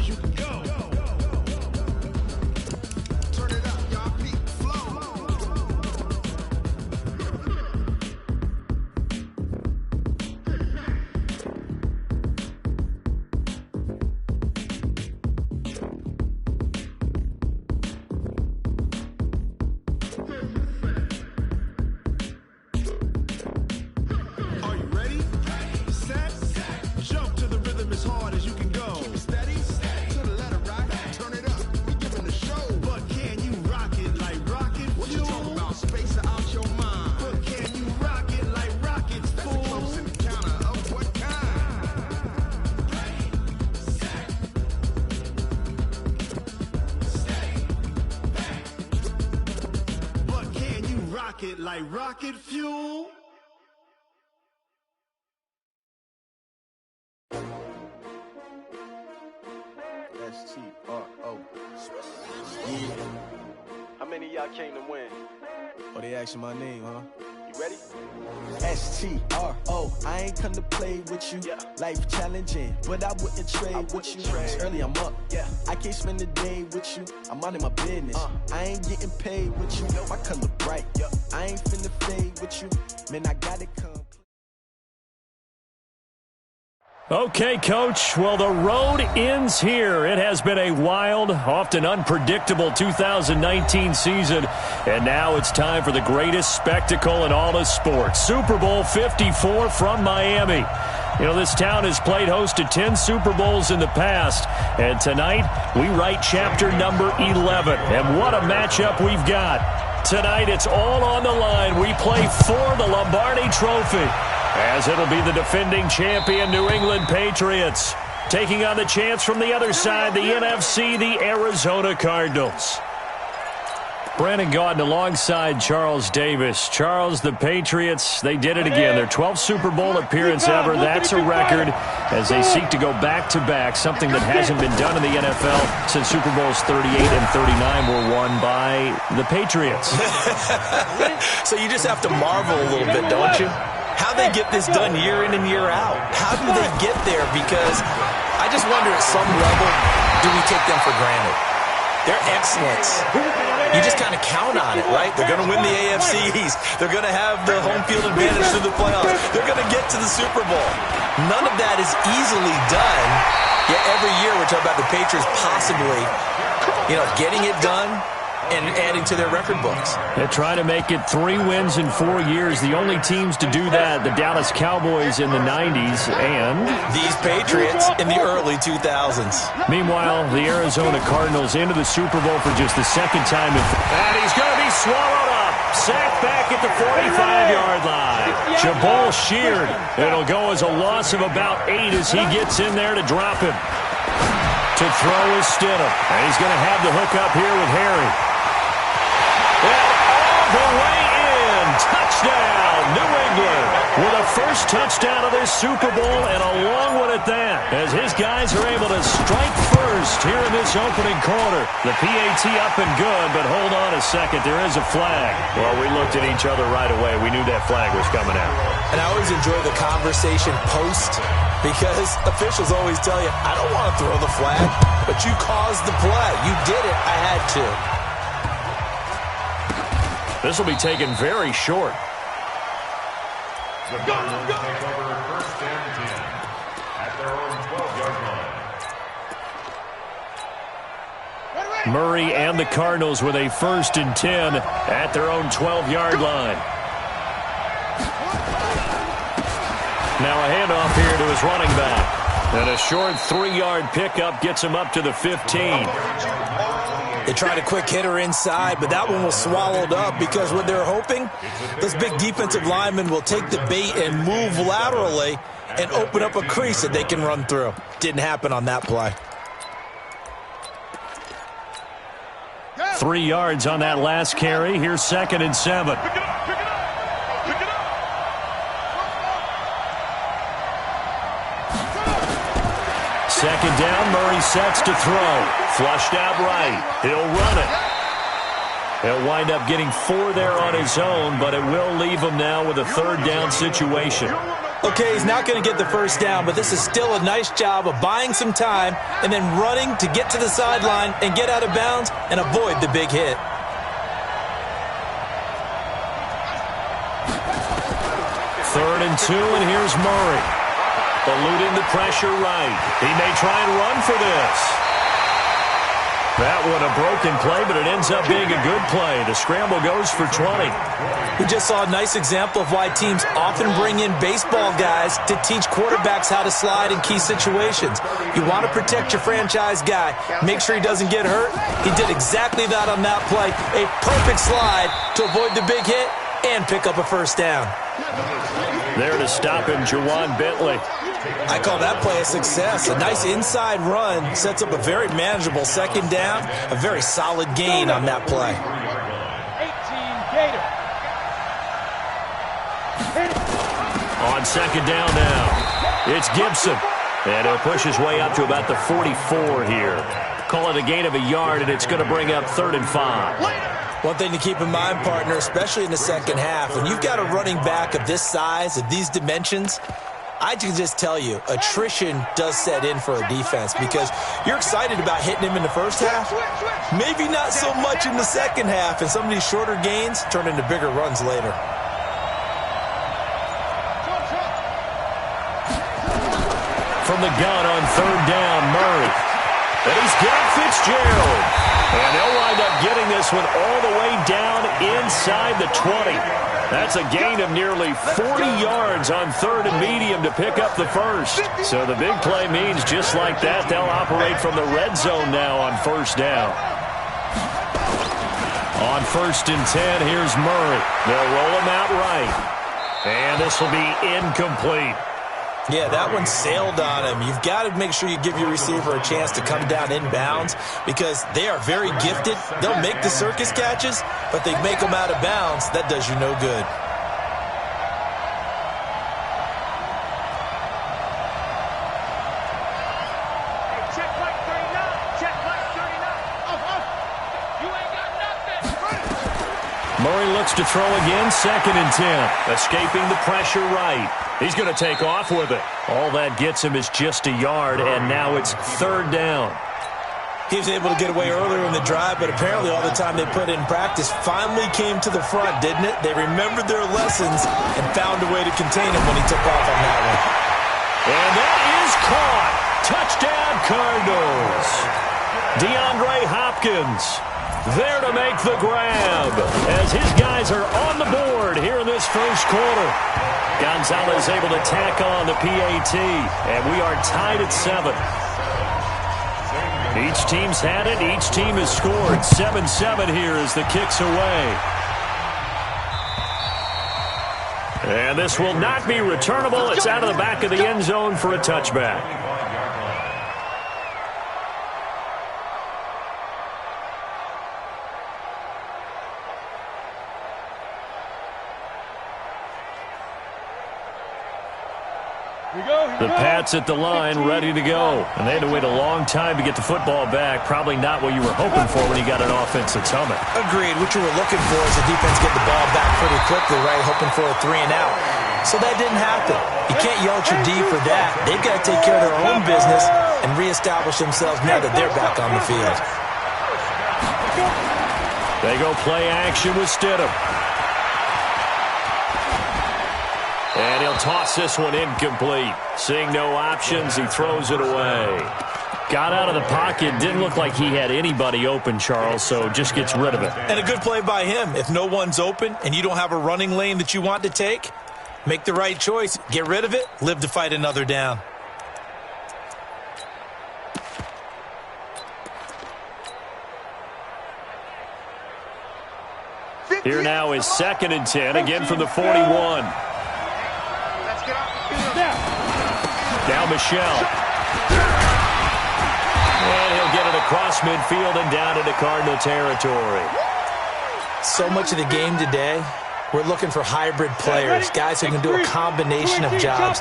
as you can go. Turn it up, y'all. Peak flow. Are you ready? Set. Jump to the rhythm as hard as you can go. Keep it steady. To the letter, right? Turn it up. We giving the show. But can you rock it like rocket? What you talking about? Space out your mind. But can you rock it like rockets? That's a close encounter of what kind? But can you rock it like rocket fuel? S-T-R-O. Yeah. How many of y'all came to win? Oh, they asking my name, huh? You ready? S-T-R-O. I ain't come to play with you. Yeah. Life challenging, but I wouldn't trade with you. It's early, I'm up. Yeah. I can't spend the day with you. I'm out in my business. I ain't getting paid with you. My color bright. I ain't finna fade with you. Man, I gotta come. Okay, Coach. Well, the road ends here. It has been a wild, often unpredictable 2019 season. And now it's time for the greatest spectacle in all of sports. Super Bowl 54 from Miami. You know, this town has played host to 10 Super Bowls in the past. And tonight, we write chapter number 11. And what a matchup we've got. Tonight, it's all on the line. We play for the Lombardi Trophy, as it'll be the defending champion New England Patriots taking on the chance from the other side, the NFC, the Arizona Cardinals. Brandon Gaudin alongside Charles Davis. Charles, the Patriots, they did it again. Their 12th Super Bowl appearance ever. That's a record as they seek to go back-to-back, something that hasn't been done in the NFL since Super Bowls 38 and 39 were won by the Patriots. So you just have to marvel a little bit, don't you? How they get this done year in and year out. How do they get there? Because I just wonder at some level, do we take them for granted? Their excellence, you just kind of count on it, right? They're going to win the AFC East. They're going to have the home field advantage through the playoffs. They're going to get to the Super Bowl. None of that is easily done. Yet every year we're talking about the Patriots possibly, getting it done and adding to their record books. They try to make it 3 wins in 4 years. The only teams to do that, the Dallas Cowboys in the 90s and these Patriots in the early 2000s. Meanwhile, the Arizona Cardinals into the Super Bowl for just the second time. And he's going to be swallowed up. Sacked back at the 45-yard line. Jabal sheared. It'll go as a loss of about 8 as he gets in there to drop him. To throw is Stidham. And he's going to have the hook up here with Harry. And all the way in. Touchdown, New England. With a first touchdown of this Super Bowl and a long one at that. As his guys are able to strike first here in this opening quarter. The PAT up and good, but hold on a second. There is a flag. Well, we looked at each other right away. We knew that flag was coming out. And I always enjoy the conversation post, because officials always tell you, I don't want to throw the flag, but you caused the play. You did it. I had to. This will be taken very short. The Cardinals take over first and 10 at their own 12-yard line. Murray and the Cardinals with a first and 10 at their own 12-yard line. Now a handoff here to his running back. And a short 3-yard pickup gets him up to the 15. They tried a quick hitter inside, but that one was swallowed up because what they're hoping, those big defensive linemen will take the bait and move laterally and open up a crease that they can run through. Didn't happen on that play. 3 yards on that last carry. Here's 2nd and 7. Second down, Murray sets to throw. Flushed out right. He'll run it. He'll wind up getting 4 there on his own, but it will leave him now with a 3rd down situation. Okay, he's not going to get the first down, but this is still a nice job of buying some time and then running to get to the sideline and get out of bounds and avoid the big hit. Third and 2, and here's Murray. Eluding the pressure right. He may try and run for this. That one a broken play, but it ends up being a good play. The scramble goes for 20. We just saw a nice example of why teams often bring in baseball guys to teach quarterbacks how to slide in key situations. You want to protect your franchise guy. Make sure he doesn't get hurt. He did exactly that on that play. A perfect slide to avoid the big hit and pick up a first down. There to stop him, Jawan Bentley. I call that play a success. A nice inside run sets up a very manageable second down. A very solid gain on that play. 18 Gator. On second down now, it's Gibson. And he'll push his way up to about the 44 here. Call it a gain of a yard, and it's going to bring up 3rd and 5. One thing to keep in mind, partner, especially in the second half, when you've got a running back of this size, of these dimensions, I can just tell you, attrition does set in for a defense because you're excited about hitting him in the first half. Maybe not so much in the second half, and some of these shorter gains turn into bigger runs later. From the gun on 3rd down, Murray. And he's got Fitzgerald. And they'll wind up getting this one all the way down inside the 20. That's a gain of nearly 40 yards on 3rd and medium to pick up the first. So the big play means just like that, they'll operate from the red zone now on 1st down. On 1st and 10, here's Murray. They'll roll him out right. And this will be incomplete. Yeah, that one sailed on him. You've got to make sure you give your receiver a chance to come down inbounds because they are very gifted. They'll make the circus catches, but they make them out of bounds. That does you no good. Check like 39. Check like 39. You ain't got nothing. Murray looks to throw again, 2nd and 10. Escaping the pressure right. He's going to take off with it. All that gets him is just a yard, and now it's 3rd down. He was able to get away earlier in the drive, but apparently all the time they put in practice finally came to the front, didn't it? They remembered their lessons and found a way to contain him when he took off on that one. And that is caught. Touchdown, Cardinals. DeAndre Hopkins there to make the grab as his guys are on the board here in this first quarter. Gonzalez able to tack on the PAT, and we are tied at 7. Each team's had it. Each team has scored. 7-7 here as the kick's away. And this will not be returnable. It's out of the back of the end zone for a touchback. The Pats at the line, ready to go. And they had to wait a long time to get the football back. Probably not what you were hoping for when you got an offense that's humming. Agreed. What you were looking for is the defense get the ball back pretty quickly, right? Hoping for a 3-and-out. So that didn't happen. You can't yell at your D for that. They've got to take care of their own business and reestablish themselves now that they're back on the field. They go play action with Stidham. And he'll toss this one incomplete. Seeing no options, he throws it away. Got out of the pocket. Didn't look like he had anybody open, Charles, so just gets rid of it. And a good play by him. If no one's open and you don't have a running lane that you want to take, make the right choice. Get rid of it. Live to fight another down. Here now is 2nd and 10, again from the 41. Now Michelle. And he'll get it across midfield and down into Cardinal territory. So much of the game today, we're looking for hybrid players, guys who can do a combination of jobs.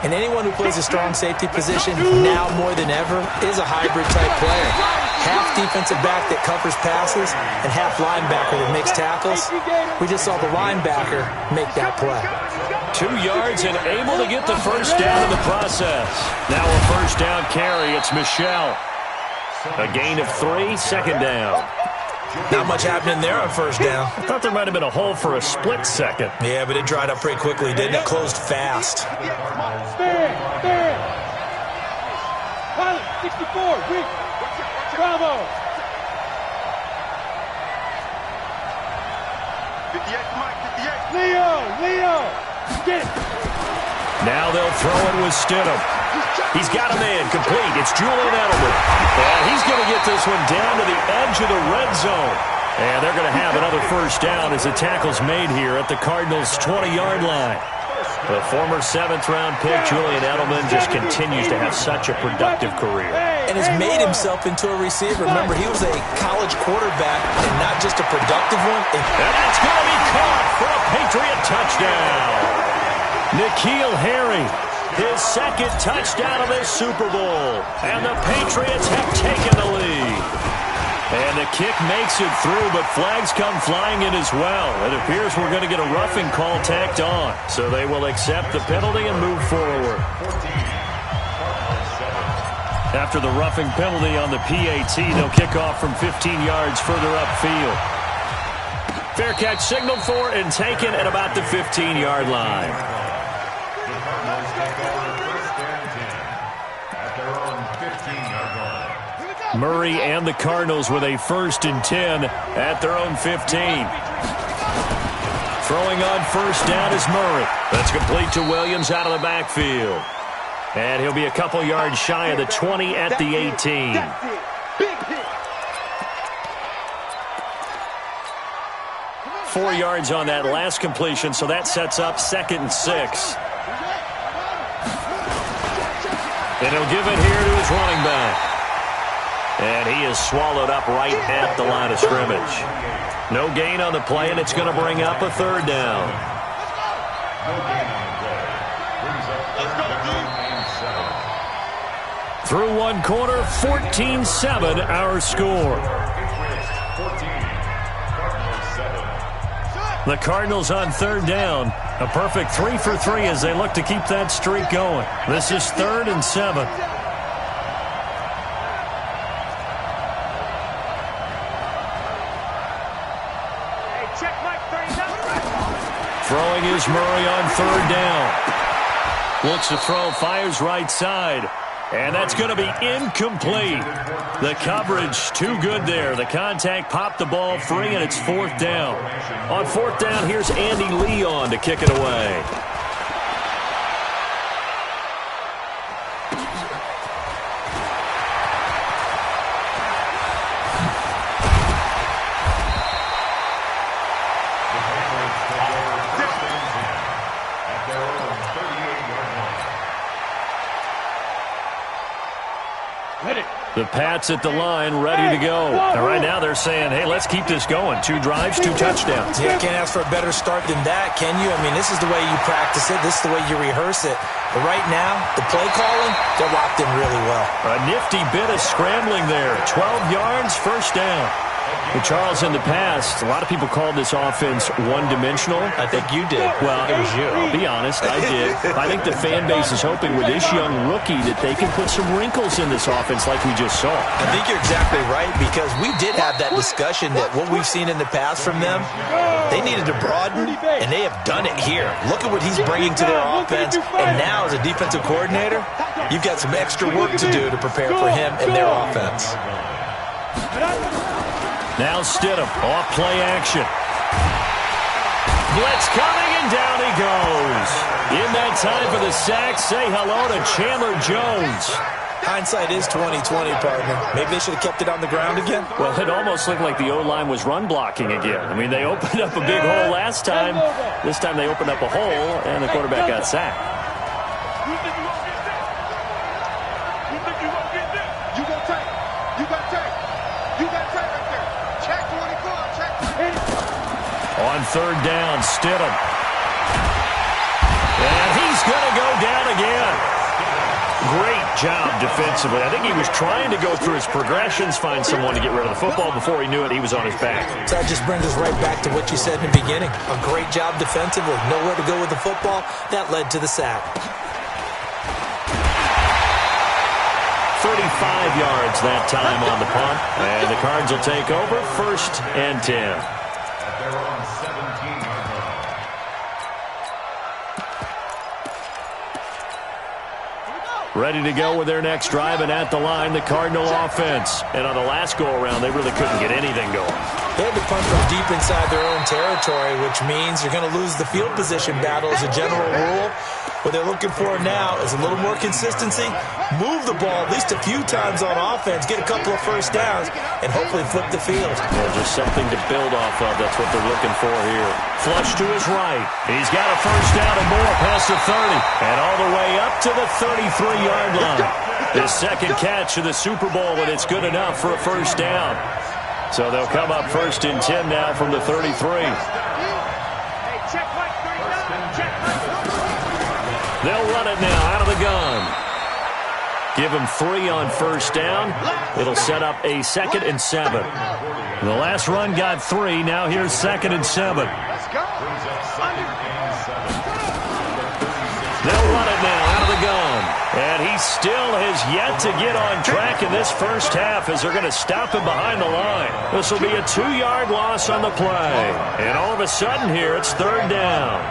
And anyone who plays a strong safety position now more than ever is a hybrid type player. Half defensive back that covers passes and half linebacker that makes tackles. We just saw the linebacker make that play. 2 yards and able to get the first down in the process. Now a first down carry. It's Michelle. A gain of 3, second down. Not much happening there on first down. I thought there might have been a hole for a split second. Yeah, but it dried up pretty quickly, didn't it? Closed fast. Pilot, 64, weak. Bravo. 58, come on, 58. Leo, get it. Now they'll throw it with Stidham. He's got a man complete. It's Julian Edelman. And he's going to get this one down to the edge of the red zone. And they're going to have another first down as the tackle's made here at the Cardinals' 20-yard line. The former 7th-round pick, Julian Edelman, just continues to have such a productive career. And has made himself into a receiver. Remember, he was a college quarterback and not just a productive one. And that's going to be caught for a Patriot touchdown. N'Keal Harry, his second touchdown of this Super Bowl. And the Patriots have taken the lead. And the kick makes it through, but flags come flying in as well. It appears we're going to get a roughing call tacked on. So they will accept the penalty and move forward. After the roughing penalty on the PAT, they'll kick off from 15 yards further upfield. Fair catch signaled for and taken at about the 15-yard line. Murray and the Cardinals with a 1st and 10 at their own 15. Throwing on first down is Murray. That's complete to Williams out of the backfield. And he'll be a couple yards shy of the 20 at the 18. Four yards on that last completion, so that sets up 2nd and 6. And he'll give it here to his running back. And he is swallowed up right at the line of scrimmage. No gain on the play, and it's going to bring up a 3rd down. Through 1 quarter, 14-7 our score. The Cardinals on 3rd down. A perfect 3 for 3 as they look to keep that streak going. This is 3rd and 7. Throwing is Murray on 3rd down. Looks to throw, fires right side. And that's going to be incomplete. The coverage too good there. The contact popped the ball free, and it's 4th down. On 4th down, here's Andy Leon to kick it away. The Pats at the line, ready to go. And right now they're saying, hey, let's keep this going. 2 drives, 2 touchdowns. Yeah, can't ask for a better start than that, can you? I mean, this is the way you practice it. This is the way you rehearse it. But right now, the play calling, they're locked in really well. A nifty bit of scrambling there. 12 yards, first down. Well, Charles, in the past, a lot of people called this offense one-dimensional. I think you did. Well, it was you. I'll be honest, I did. I think the fan base is hoping with this young rookie that they can put some wrinkles in this offense like we just saw. I think you're exactly right, because we did have that discussion that what we've seen in the past from them, they needed to broaden, and they have done it here. Look at what he's bringing to their offense, and now as a defensive coordinator, you've got some extra work to do to prepare for him and their offense. Now Stidham, off play action. Blitz coming, and down he goes. In that time for the sack, say hello to Chandler Jones. Hindsight is 20/20, partner. Maybe they should have kept it on the ground again. Well, it almost looked like the O-line was run blocking again. I mean, they opened up a big hole last time. This time they opened up a hole, and the quarterback got sacked. You think you won't get this? You think you won't get this? You got tape. You got tape. You got tape right there. Check 24. Check 24. On 3rd down, Stidham. And he's going to go down again. Great job defensively. I think he was trying to go through his progressions, find someone to get rid of the football. Before he knew it, he was on his back. So that just brings us right back to what you said in the beginning. A great job defensively. Nowhere to go with the football. That led to the sack. 35 yards that time on the punt. And the Cards will take over 1st and 10. At their own 17-yard line. Ready to go with their next drive, and at the line, the Cardinal offense. And on the last go-around, they really couldn't get anything going. They had to punt from deep inside their own territory, which means you're going to lose the field position battle as a general rule. What they're looking for now is a little more consistency, move the ball at least a few times on offense, get a couple of first downs, and hopefully flip the field. Yeah, just something to build off of. That's what they're looking for here. Flush to his right. He's got a first down and more past the 30. And all the way up to the 33-yard line. His second catch of the Super Bowl, and it's good enough for a first down. So they'll come up 1st and 10 now from the 33. They'll run it now out of the gun. Give him 3 on first down. It'll set up a 2nd and 7. The last run got 3. Now here's 2nd and 7. They'll run it now out of the gun. And he still has yet to get on track in this first half as they're going to stop him behind the line. This will be a 2-yard loss on the play. And all of a sudden here, it's 3rd down.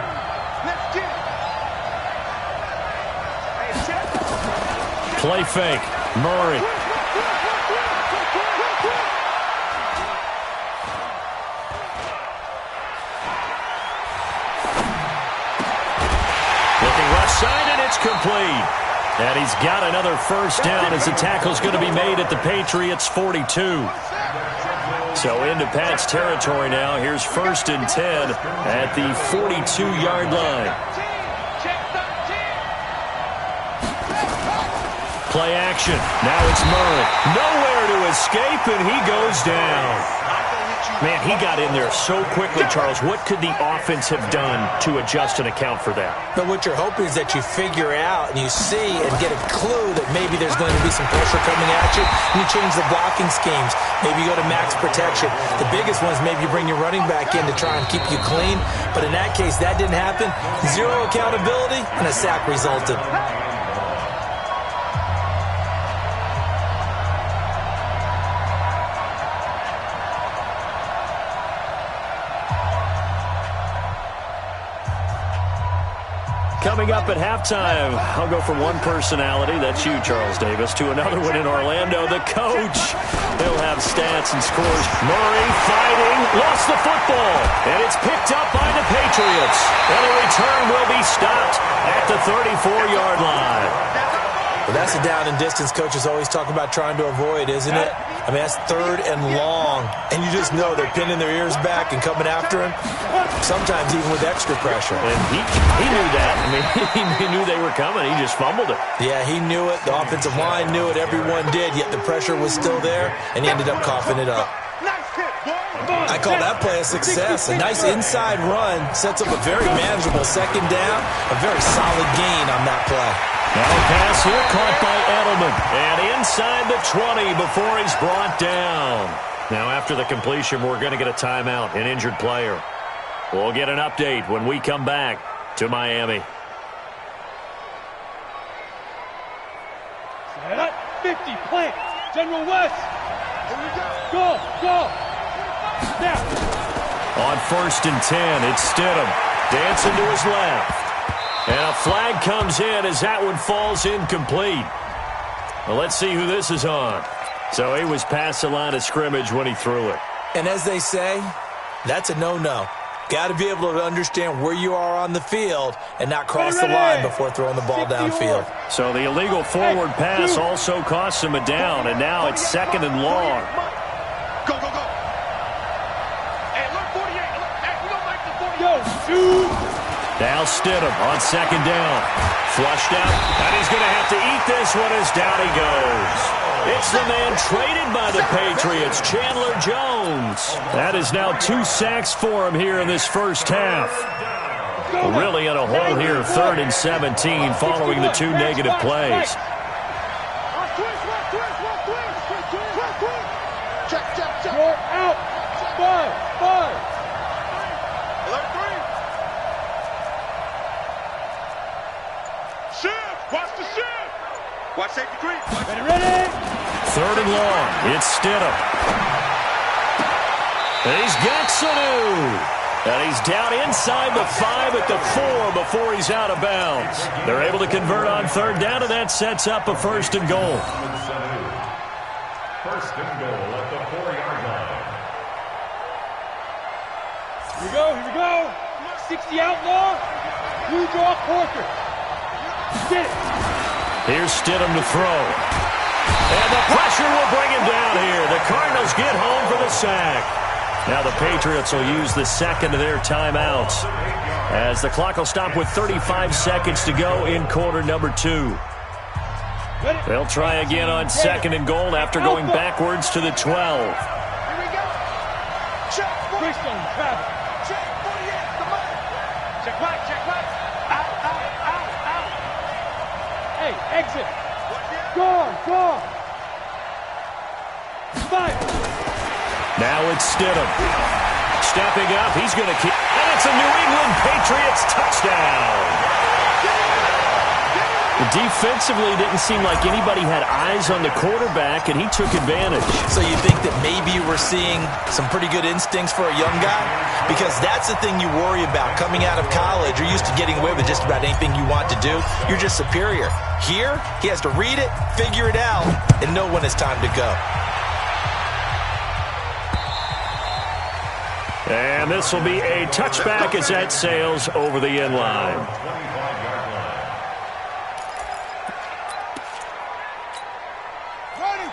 Play fake. Murray. Looking left side, and it's complete. And he's got another first down as the tackle's going to be made at the Patriots' 42. So into Pat's territory now. Here's 1st and 10 at the 42-yard line. Play action. Now it's Murray. Nowhere to escape, and he goes down. Man, he got in there so quickly, Charles. What could the offense have done to adjust and account for that? But what you're hoping is that you figure out and you see and get a clue that maybe there's going to be some pressure coming at you, and you change the blocking schemes. Maybe you go to max protection. The biggest one is maybe you bring your running back in to try and keep you clean. But in that case, that didn't happen. 0 accountability, and a sack resulted. Coming up at halftime, I'll go from one personality, that's you, Charles Davis, to another one in Orlando, the coach. He'll have stats and scores. Murray fighting, lost the football, and it's picked up by the Patriots. And a return will be stopped at the 34-yard line. Well, that's a down and distance coaches always talk about trying to avoid, isn't it? I mean, that's 3rd and long, and you just know they're pinning their ears back and coming after him, sometimes even with extra pressure. And he knew that. I mean, he knew they were coming. He just fumbled it. Yeah, he knew it. The offensive line knew it. Everyone did, yet the pressure was still there, and he ended up coughing it up. I call that play a success. A nice inside run sets up a very manageable 2nd down, a very solid gain on that play. Now a pass here caught by Edelman. And inside the 20 before he's brought down. Now after the completion, we're going to get a timeout, an injured player. We'll get an update when we come back to Miami. 50, plant. General West. Go. Now. On 1st and 10, it's Stidham. Dancing to his left. And a flag comes in as that one falls incomplete. Well, let's see who this is on. So he was past the line of scrimmage when he threw it. And as they say, that's a no-no. Got to be able to understand where you are on the field and not cross the line before throwing the ball downfield. So the illegal forward pass also costs him a down, and now it's 2nd and long. Go. Hey, look, 48. Hey, we don't like the 48. Yo, shoot. Now Stidham on 2nd down. Flushed out, and he's going to have to eat this one as down he goes. It's the man traded by the Patriots, Chandler Jones. That is now 2 sacks for him here in this first half. Really in a hole here, 3rd and 17 following the 2 negative plays. Five. Alert 3. Shift. Watch the shift. Watch safety creep. Ready. 3rd and long. It's Stidham. And he's got Sanu. And he's down inside the 5 at the 4 before he's out of bounds. They're able to convert on 3rd down, and that sets up a 1st and goal. 1st and goal at the 4-yard line. Here we go. 60 outlaw. Blue draw quarter. Get it. Here's Stidham to throw. And the pressure will bring him down here. The Cardinals get home for the sack. Now the Patriots will use the second of their timeouts as the clock will stop with 35 seconds to go in quarter number 2. They'll try again on 2nd and goal after going backwards to the 12. Here we go. Check. Christian, Travis. Check 48. Come on. Check right. Out. Hey, exit. Go. Fire. Now it's Stidham. Stepping up, he's going to keep. And it's a New England Patriots touchdown. Defensively, it didn't seem like anybody had eyes on the quarterback, and he took advantage. So you think that maybe we're seeing some pretty good instincts for a young guy? Because that's the thing you worry about. Coming out of college, you're used to getting away with just about anything you want to do. You're just superior. Here, he has to read it, figure it out, and know when it's time to go. And this will be a touchback as that sails over the end line.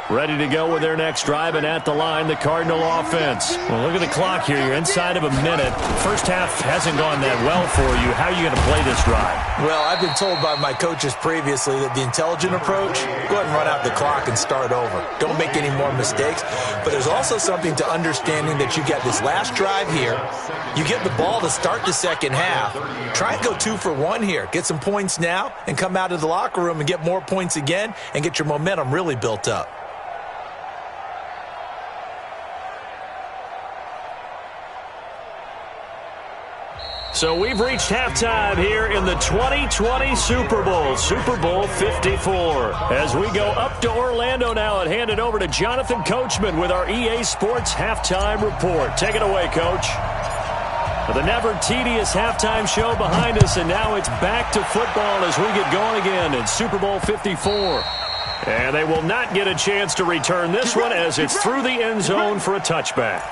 Ready to go with their next drive, and at the line, the Cardinal offense. Well, look at the clock here. You're inside of a minute. First half hasn't gone that well for you. How are you going to play this drive? Well, I've been told by my coaches previously that the intelligent approach, go ahead and run out the clock and start over. Don't make any more mistakes. But there's also something to understanding that you get this last drive here. You get the ball to start the second half. Try and go 2 for 1 here. Get some points now and come out of the locker room and get more points again and get your momentum really built up. So we've reached halftime here in the 2020 Super Bowl, Super Bowl 54. As we go up to Orlando now and hand it over to Jonathan Coachman with our EA Sports Halftime Report. Take it away, Coach. The never tedious halftime show behind us, and now it's back to football as we get going again in Super Bowl 54. And they will not get a chance to return this one as it's through the end zone for a touchback.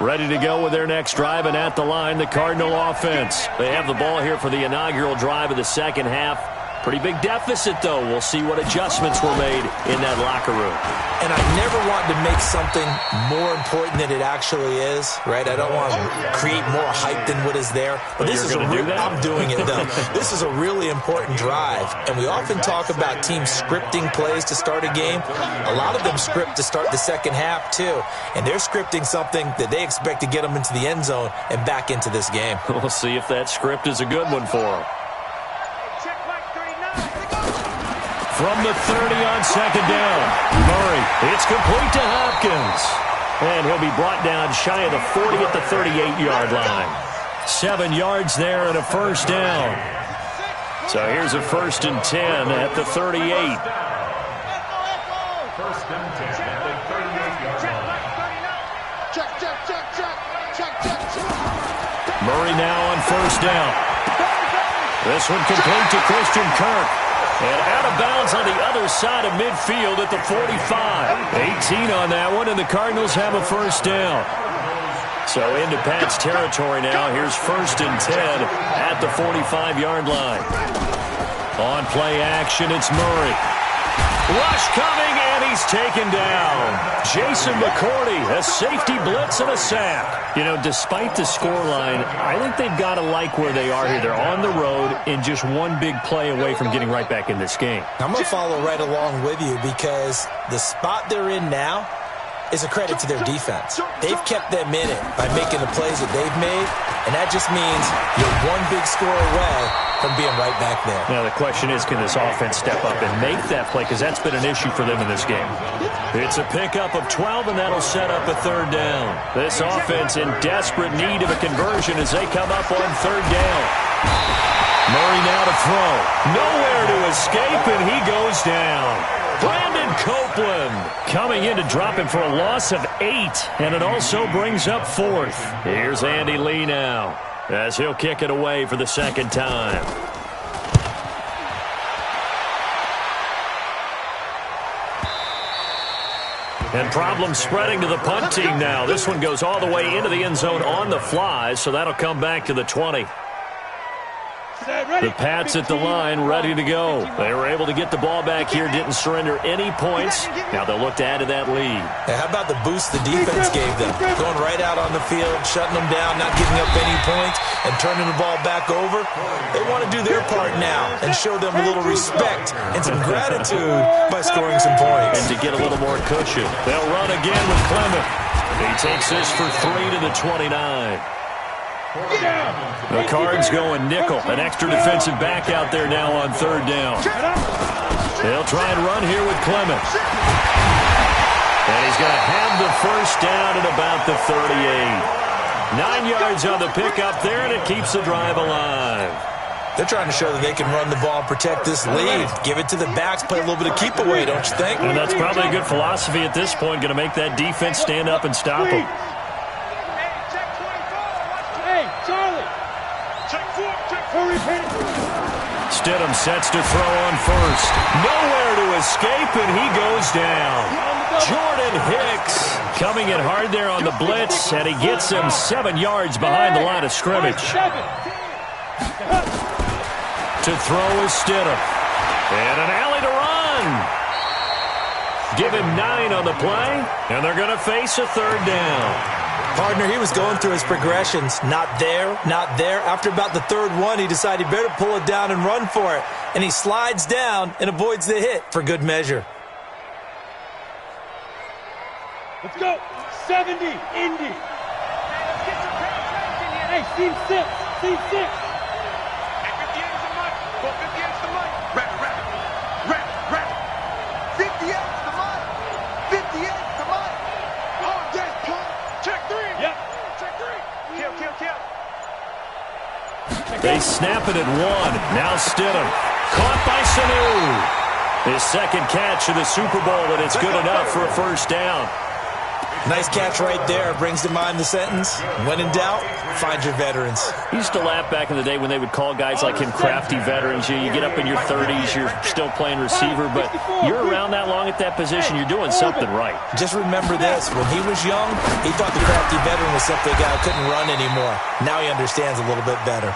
Ready to go with their next drive, and at the line, the Cardinal offense. They have the ball here for the inaugural drive of the second half. Pretty big deficit, though. We'll see what adjustments were made in that locker room. And I never want to make something more important than it actually is, right? I don't want to create more hype than what is there. But this is I'm doing it, though. This is a really important drive. And we often talk about teams scripting plays to start a game. A lot of them script to start the second half, too. And they're scripting something that they expect to get them into the end zone and back into this game. We'll see if that script is a good one for them. From the 30 on second down, Murray. It's complete to Hopkins. And he'll be brought down shy of the 40 at the 38-yard line. 7 yards there and a first down. So here's a 1st and 10 at the 38. 1st and 10 at the 38-yard line. Check. Murray now on 1st down. This one complete to Christian Kirk. And out of bounds on the other side of midfield at the 45. 18 on that one, and the Cardinals have a first down. So into Pat's territory now. Here's 1st and 10 at the 45-yard line. On play action, it's Murray. Rush coming, and he's taken down. Jason McCourty, a safety blitz and a sack. You know, despite the scoreline, I think they've got to like where they are here. They're on the road and just one big play away from getting right back in this game. I'm going to follow right along with you because the spot they're in now, is a credit to their defense. They've kept them in it by making the plays that they've made, and that just means you're one big score away from being right back there. Now the question is, can this offense step up and make that play? Because that's been an issue for them in this game. It's a pickup of 12, and that'll set up a third down. This offense in desperate need of a conversion as they come up on third down. Murray now to throw. Nowhere to escape, and he goes down. Brandon Copeland coming in to drop him for a loss of 8, and it also brings up 4th. Here's Andy Lee now as he'll kick it away for the second time. And problems spreading to the punt team now. This one goes all the way into the end zone on the fly, so that'll come back to the 20. The Pats at the line, ready to go. They were able to get the ball back here, didn't surrender any points. Now they'll look to add to that lead. How about the boost the defense gave them? Going right out on the field, shutting them down, not giving up any points, and turning the ball back over. They want to do their part now and show them a little respect and some gratitude by scoring some points. And to get a little more cushion, they'll run again with Clement. He takes this for 3 to the 29. The Cards going nickel. An extra defensive back out there now on third down. They'll try and run here with Clement. And he's going to have the first down at about the 38. 9 yards on the pickup there, and it keeps the drive alive. They're trying to show that they can run the ball and protect this lead. Give it to the backs, play a little bit of keep away, don't you think? And that's probably a good philosophy at this point, going to make that defense stand up and stop them. Stidham sets to throw on first. Nowhere to escape, and he goes down. Jordan Hicks coming in hard there on the blitz, and he gets him 7 yards behind the line of scrimmage. To throw is Stidham. And an alley to run. Give him 9 on the play, and they're going to face a third down. Partner, he was going through his progressions. Not there, not there. After about the third one, he decided he better pull it down and run for it. And he slides down and avoids the hit for good measure. Let's go. 70, Indy. Hey, seam 6. Seam 6. They snap it at 1. Now Stidham. Caught by Sanu. His second catch of the Super Bowl, and it's good enough for a first down. Nice catch right there. Brings to mind the sentence, when in doubt, find your veterans. He used to laugh back in the day when they would call guys like him crafty veterans. You get up in your 30s, you're still playing receiver, but you're around that long at that position, you're doing something right. Just remember this. When he was young, he thought the crafty veteran was simply a guy who couldn't run anymore. Now he understands a little bit better.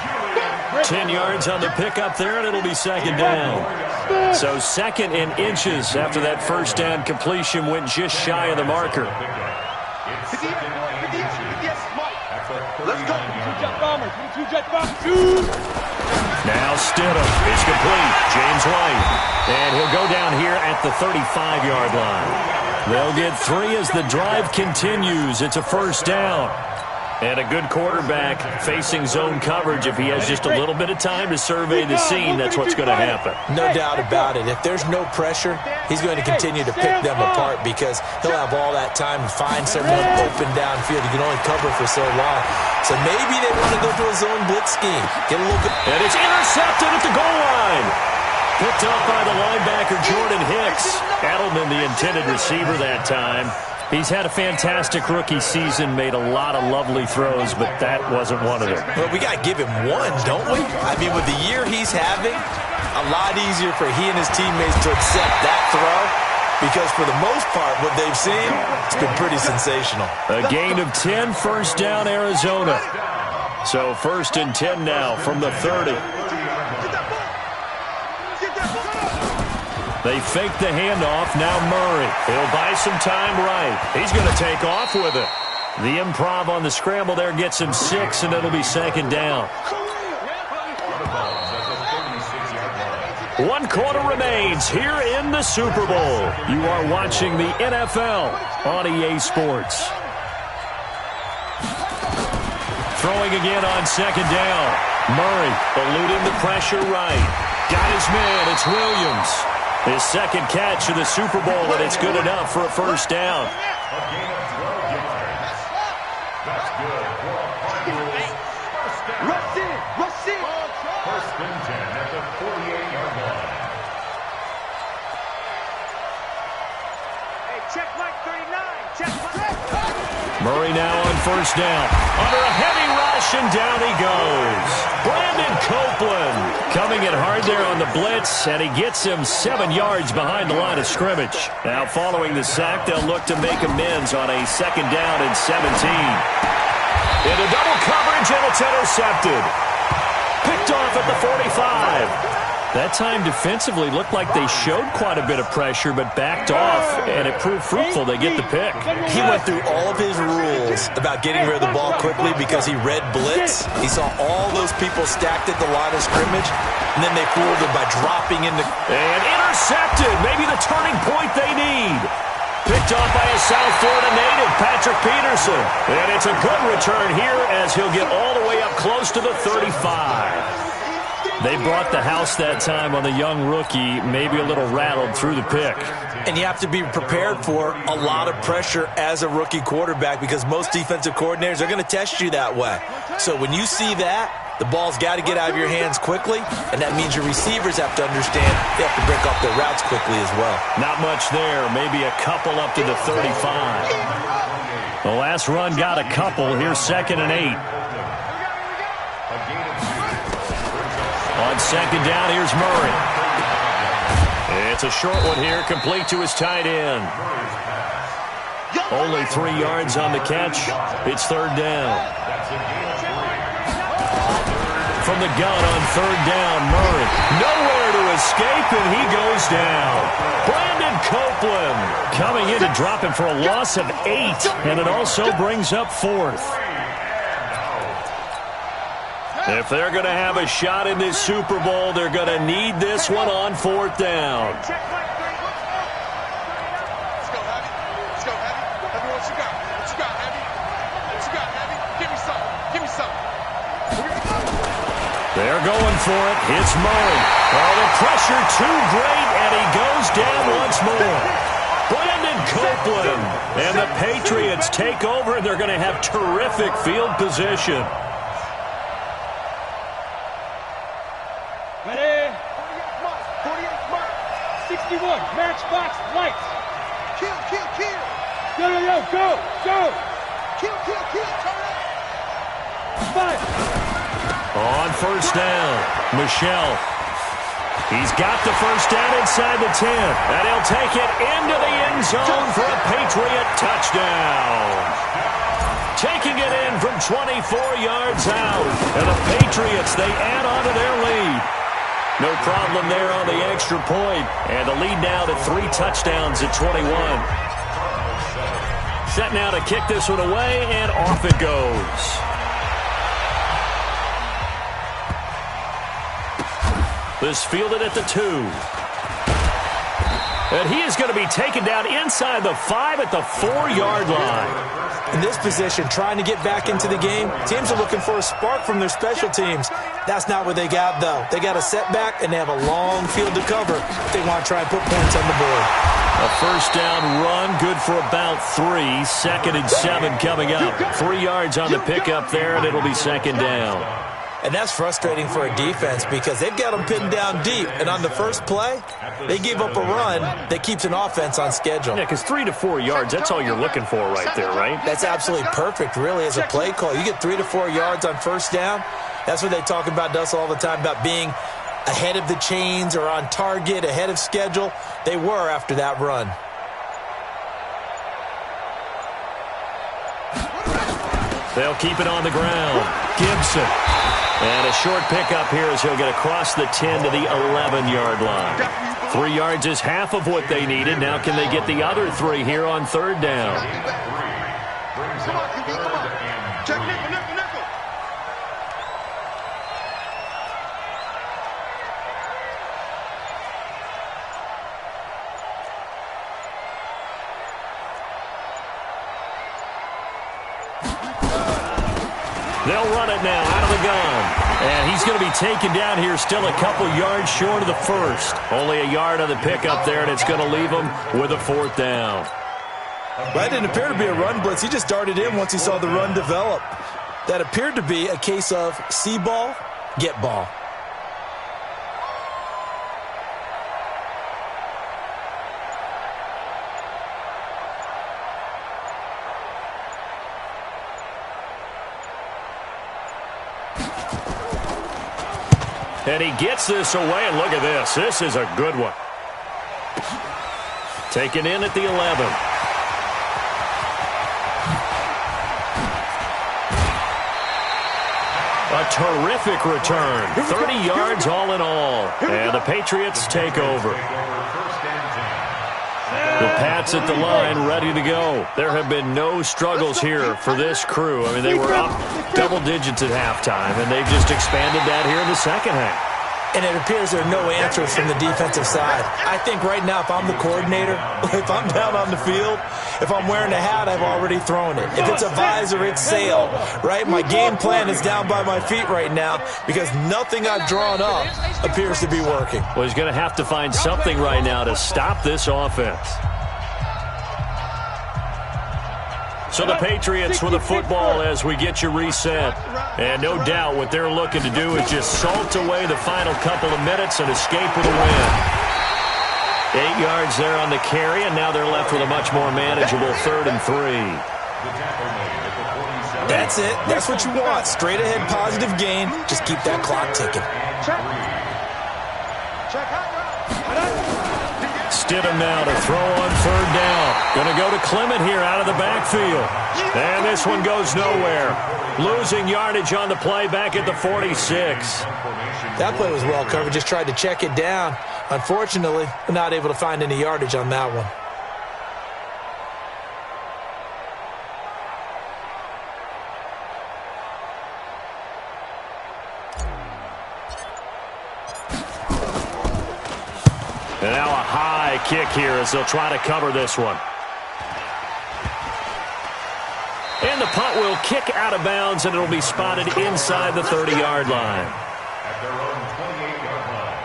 10 yards on the pickup there, and it'll be second down. So second in inches after that first down completion went just shy of the marker. Now Stidham. It's complete. James White. And he'll go down here at the 35-yard line. They'll get 3 as the drive continues. It's a first down. And a good quarterback facing zone coverage. If he has just a little bit of time to survey the scene, that's what's going to happen. No doubt about it. If there's no pressure, he's going to continue to pick them apart because he'll have all that time to find someone open downfield. He can only cover for so long. So maybe they want to go to a zone blitz scheme. Get a little bit. And it's intercepted at the goal line. Picked up by the linebacker, Jordan Hicks. Edelman, the intended receiver that time. He's had a fantastic rookie season, made a lot of lovely throws, but that wasn't one of them. Well, we got to give him one, don't we? I mean, with the year he's having, a lot easier for he and his teammates to accept that throw because for the most part, what they've seen, it's been pretty sensational. A gain of 10, first down, Arizona. So first and 10 now from the 30. They fake the handoff. Now Murray. He'll buy some time right. He's going to take off with it. The improv on the scramble there gets him 6, and it'll be second down. 1 quarter remains here in the Super Bowl. You are watching the NFL on EA Sports. Throwing again on 2nd down. Murray eluding the pressure right. Got his man. It's Williams. His 2nd catch of the Super Bowl, and it's good enough for a 1st down. A gain of 12 yards. That's good for a 5-yard. First down. Rush in. Rush in. 1st and 10 at the 48-yard line. Hey, check Mike 39. Check Mike. Murray now on 1st down. Under a heavy rush, and down he goes. Brandon Copeland coming in hard there on the blitz, and he gets him 7 yards behind the line of scrimmage. Now following the sack, they'll look to make amends on a 2nd down and 17. Into double coverage, and it's intercepted. Picked off at the 45. That time defensively looked like they showed quite a bit of pressure, but backed off, and it proved fruitful. They get the pick. He went through all of his rules about getting rid of the ball quickly because he read blitz. He saw all those people stacked at the line of scrimmage, and then they fooled him by dropping into... And intercepted. Maybe the turning point they need. Picked off by a South Florida native, Patrick Peterson. And it's a good return here as he'll get all the way up close to the 35. They brought the house that time on the young rookie, maybe a little rattled through the pick. And you have to be prepared for a lot of pressure as a rookie quarterback because most defensive coordinators are going to test you that way. So when you see that, the ball's got to get out of your hands quickly, and that means your receivers have to understand they have to break off their routes quickly as well. Not much there, maybe a couple up to the 35. The last run got a couple. Here's 2nd and 8. On 2nd down, here's Murray. It's a short one here, complete to his tight end. Only 3 yards on the catch. It's 3rd down. From the gun on 3rd down, Murray. Nowhere to escape, and he goes down. Brandon Copeland coming in to drop him for a loss of 8, and it also brings up 4th. If they're going to have a shot in this Super Bowl, they're going to need this one on 4th down. Let's go, Heavy. Let's go, Heavy. Heavy, what you got? What you got, Heavy? What you got, Heavy? Give me some. Give me some. They're going for it. It's Murray. Oh, the pressure too great, and he goes down once more. Brandon Copeland. And the Patriots take over, and they're going to have terrific field position. Ready? 48 mark. 61. Matchbox lights. Kill, kill, kill. Yo, yo, yo, go, go. Kill, kill, kill. Turn it. Fire. On 1st down, Michelle. He's got the 1st down inside the 10. And he'll take it into the end zone for a Patriot touchdown. Taking it in from 24 yards out. And the Patriots, they add on to their lead. No problem there on the extra point. And the lead now to 3 touchdowns at 21. Set now to kick this one away, and off it goes. This fielded at the 2. And he is going to be taken down inside the 5 at the 4-yard line. In this position, trying to get back into the game, teams are looking for a spark from their special teams. That's not what they got, though. They got a setback, and they have a long field to cover if they want to try and put points on the board. A 1st down run, good for about 3. 2nd and 7 coming up. 3 yards on the pickup there, and it'll be 2nd down. And that's frustrating for a defense because they've got them pinned down deep. And on the first play, they give up a run that keeps an offense on schedule. Yeah, because 3 to 4 yards, that's all you're looking for right there, right? That's absolutely perfect, really, as a play call. You get 3 to 4 yards on 1st down. That's what they talk about us all the time, about being ahead of the chains or on target, ahead of schedule. They were after that run. They'll keep it on the ground. Gibson. And a short pickup here as he'll get across the 10 to the 11-yard line. 3 yards is half of what they needed. Now can they get the other 3 here on 3rd down? Come on, QB, come on. Check nickel, nickel, nickel. They'll run it now out of the gun. And he's going to be taken down here still a couple yards short of the first. Only a yard on the pickup there, and it's going to leave him with a 4th down. That didn't appear to be a run blitz. He just darted in once he saw the run develop. That appeared to be a case of see ball, get ball. And he gets this away, and look at this. This is a good one. Taken in at the 11. A terrific return. 30 yards all in all. And the Patriots take over. The Pats at the line, ready to go. There have been no struggles here for this crew. I mean, they were up double digits at halftime, and they've just expanded that here in the second half. And it appears there are no answers from the defensive side. I think right now, if I'm the coordinator, if I'm down on the field, if I'm wearing a hat, I've already thrown it. If it's a visor, it's sail, right? My game plan is down by my feet right now because nothing I've drawn up appears to be working. Well, he's going to have to find something right now to stop this offense. So the Patriots with the football as we get you reset. And no doubt what they're looking to do is just salt away the final couple of minutes and escape with a win. 8 yards there on the carry, and now they're left with a much more manageable 3rd and 3. That's it. That's what you want. Straight ahead positive gain. Just keep that clock ticking. Stidham now to throw on 3rd down. Going to go to Clement here out of the backfield. And this one goes nowhere. Losing yardage on the play back at the 46. That play was well covered. Just tried to check it down. Unfortunately, not able to find any yardage on that one. And now a high kick here as they'll try to cover this one. And the punt will kick out of bounds, and it'll be spotted inside the 30-yard line. At their own 28-yard line.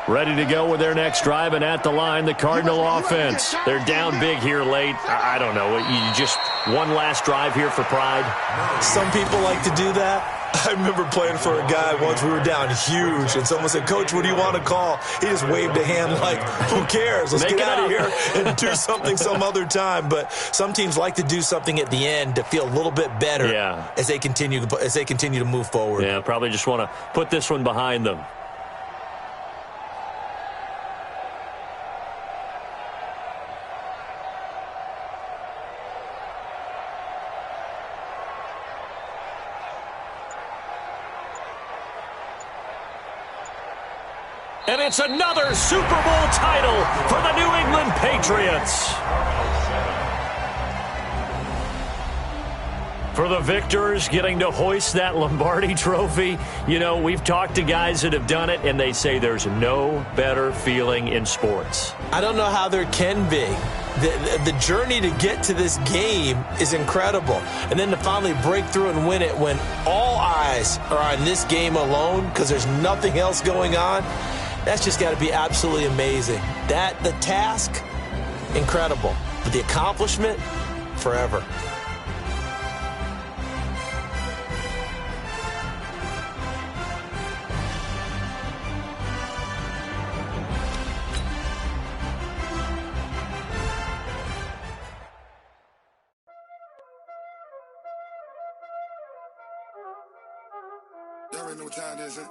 Ready to go with their next drive, and at the line, the Cardinal offense. They're down big here late. I don't know. You just one last drive here for pride? Some people like to do that. I remember playing for a guy once. We were down huge, and someone said, "Coach, what do you want to call?" He just waved a hand like, who cares? Let's get out of here and do something some other time. But some teams like to do something at the end to feel a little bit better as they continue to move forward. Yeah, probably just want to put this one behind them. And it's another Super Bowl title for the New England Patriots. For the victors, getting to hoist that Lombardi trophy, you know, we've talked to guys that have done it, and they say there's no better feeling in sports. I don't know how there can be. The journey to get to this game is incredible. And then to finally break through and win it when all eyes are on this game alone because there's nothing else going on, that's just got to be absolutely amazing. The task, incredible. But the accomplishment, forever. Y'all already know what time it is, huh?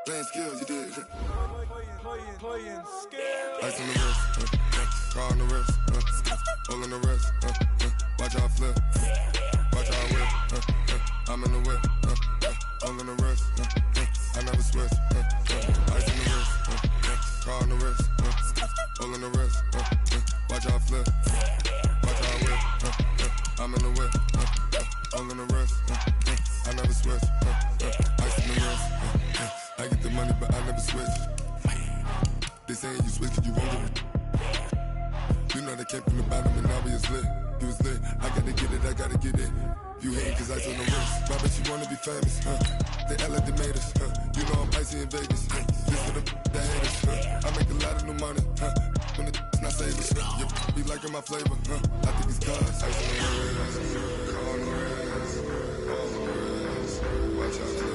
Playing skills, you did. Playing skills. Ice on the wrist, car on the wrist, hole on the wrist, watch out flip, watch out whip, I'm in the whip, hole on the wrist, I never switch, ice on the wrist, car on You know they came from the bottom and now we is lit. He was lit. I gotta get it, I gotta get it. You hate cause ice on the wrist. My bitch, you wanna be famous, They act like they made us, You know I'm icy in Vegas, This for the haters, I make a lot of new money, When the not savers, You be liking my flavor, I think it's cause ice on the wrist, on the wrist, on the wrist. Watch out.